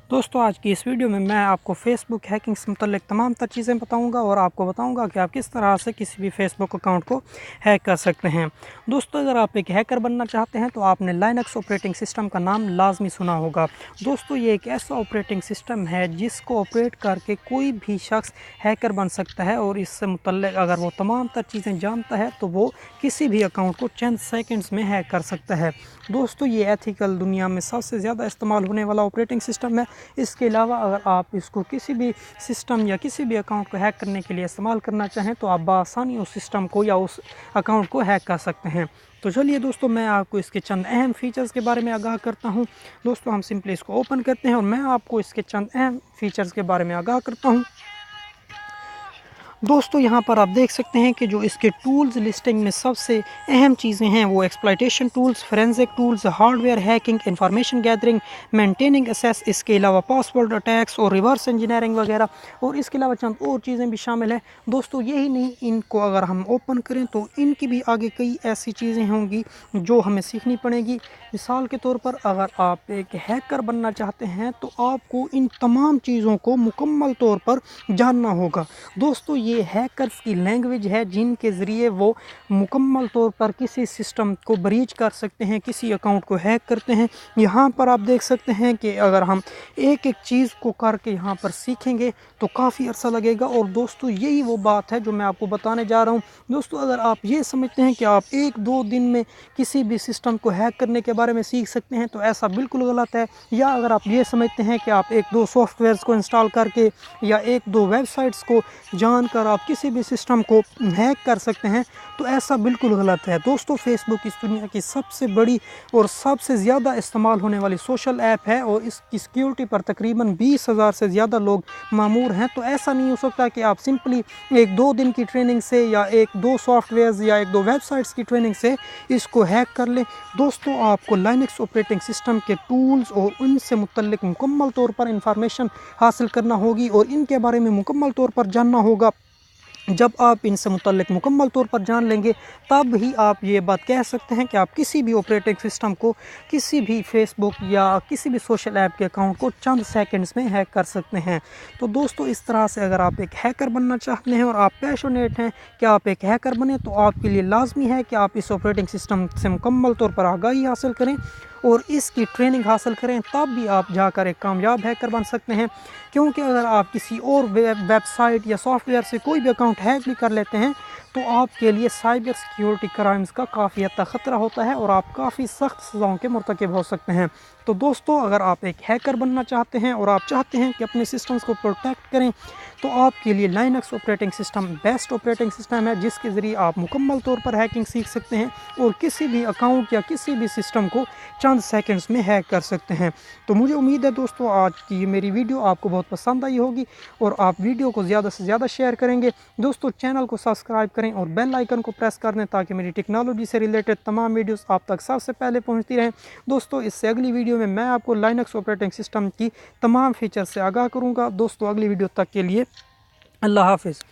दोस्तों आज की इस वीडियो में मैं आपको फेसबुक हैकिंग से मुतल्लिक तमाम तर चीज़ें बताऊंगा और आपको बताऊंगा कि आप किस तरह से किसी भी फेसबुक अकाउंट को हैक कर सकते हैं। दोस्तों अगर आप एक हैकर बनना चाहते हैं तो आपने लाइनक्स ऑपरेटिंग सिस्टम का नाम लाजमी सुना होगा। दोस्तों ये एक ऐसा ऑपरेटिंग सिस्टम है जिसको ऑपरेट करके कोई भी शख्स हैकर बन सकता है और इससे मुतल्लिक अगर वो तमाम तर चीज़ें जानता है तो वो किसी भी अकाउंट को चंद सेकेंड्स में हैक कर सकता है। दोस्तों ये एथिकल दुनिया में सबसे ज़्यादा इस्तेमाल होने वाला ऑपरेटिंग सिस्टम है। इसके अलावा अगर आप इसको किसी भी सिस्टम या किसी भी अकाउंट को हैक करने के लिए इस्तेमाल करना चाहें तो आप बआसानी उस सिस्टम को या उस अकाउंट को हैक कर सकते हैं। तो चलिए दोस्तों मैं आपको इसके चंद अहम फीचर्स के बारे में आगाह करता हूं। दोस्तों हम सिंपली इसको ओपन करते हैं और मैं आपको इसके चंद अहम फीचर्स के बारे में आगाह करता हूं। दोस्तों यहाँ पर आप देख सकते हैं कि जो इसके टूल्स लिस्टिंग में सबसे अहम चीज़ें हैं वो exploitation tools, forensic tools, hardware hacking, information gathering, maintaining access, इसके अलावा पासवर्ड अटैक्स और रिवर्स इंजीनियरिंग वगैरह और इसके अलावा चंद और चीज़ें भी शामिल हैं। दोस्तों यही नहीं, इनको अगर हम ओपन करें तो इनकी भी आगे कई ऐसी चीज़ें होंगी जो हमें सीखनी पड़ेगी। मिसाल के तौर पर अगर आप एक हैकर बनना चाहते हैं तो आपको इन तमाम चीज़ों को मुकम्मल तौर पर जानना होगा। दोस्तों ये हैकर्स की लैंग्वेज है जिनके ज़रिए वो मुकम्मल तौर पर किसी सिस्टम को ब्रीच कर सकते हैं, किसी अकाउंट को हैक करते हैं। यहाँ पर आप देख सकते हैं कि अगर हम एक एक चीज़ को करके यहाँ पर सीखेंगे तो काफ़ी अर्सा लगेगा। और दोस्तों यही वो बात है जो मैं आपको बताने जा रहा हूँ। दोस्तों अगर आप ये समझते हैं कि आप एक दो दिन में किसी भी सिस्टम को हैक करने के बारे में सीख सकते हैं तो ऐसा बिल्कुल गलत है। या अगर आप ये समझते हैं कि आप एक दो सॉफ्टवेयर्स को इंस्टॉल करके या एक दो वेबसाइट्स को जानकर आप किसी भी सिस्टम को हैक कर सकते हैं तो ऐसा बिल्कुल गलत है। दोस्तों फेसबुक इस दुनिया की सबसे बड़ी और सबसे ज़्यादा इस्तेमाल होने वाली सोशल ऐप है और इसकी सिक्योरिटी पर तकरीबन 20,000 से ज़्यादा लोग मामूर हैं। तो ऐसा नहीं हो सकता कि आप सिंपली एक दो दिन की ट्रेनिंग से या एक दो सॉफ्टवेयर्स या एक दो वेबसाइट्स की ट्रेनिंग से इसको हैक कर लें। दोस्तों आपको लाइनक्स ऑपरेटिंग सिस्टम के टूल्स और उनसे मुतल्लिक मुकम्मल तौर पर इंफॉर्मेशन हासिल करना होगी और इनके बारे में मुकम्मल तौर पर जानना होगा। जब आप इनसे मुतल्लिक मुकम्मल तौर पर जान लेंगे तब ही आप ये बात कह सकते हैं कि आप किसी भी ऑपरेटिंग सिस्टम को, किसी भी फेसबुक या किसी भी सोशल ऐप के अकाउंट को चंद सेकंड्स में हैक कर सकते हैं। तो दोस्तों इस तरह से अगर आप एक हैकर बनना चाहते हैं और आप पैशनेट हैं कि आप एक हैकर बने तो आपके लिए लाजमी है कि आप इस ऑपरेटिंग सिस्टम से मुकम्मल तौर पर आगाही हासिल करें और इसकी ट्रेनिंग हासिल करें, तब भी आप जाकर एक कामयाब हैकर बन सकते हैं। क्योंकि अगर आप किसी और वेबसाइट या सॉफ्टवेयर से कोई भी अकाउंट हैक भी कर लेते हैं तो आपके लिए साइबर सिक्योरिटी क्राइम्स का काफ़ी हद तक ख़तरा होता है और आप काफ़ी सख्त सज़ाओं के मुर्तकिब हो सकते हैं। तो दोस्तों अगर आप एक हैकर बनना चाहते हैं और आप चाहते हैं कि अपने सिस्टम्स को प्रोटेक्ट करें तो आपके लिए Linux operating system best operating system है जिसके ज़रिए आप मुकम्मल तौर पर हैकिंग सीख सकते हैं और किसी भी अकाउंट या किसी भी सिस्टम को चंद सेकंड्स में हैक कर सकते हैं। तो मुझे उम्मीद है दोस्तों आज की ये मेरी वीडियो आपको बहुत पसंद आई होगी और आप वीडियो को ज़्यादा से ज़्यादा शेयर करेंगे। दोस्तों चैनल को सब्सक्राइब करें और बेल आइकन को प्रेस कर दें ताकि मेरी टेक्नोलॉजी से रिलेटेड तमाम वीडियोस आप तक सबसे पहले पहुंचती रहें। दोस्तों इससे अगली वीडियो में मैं आपको लाइनक्स ऑपरेटिंग सिस्टम की तमाम फीचर से आगाह करूंगा। दोस्तों अगली वीडियो तक के लिए अल्लाह हाफिज़।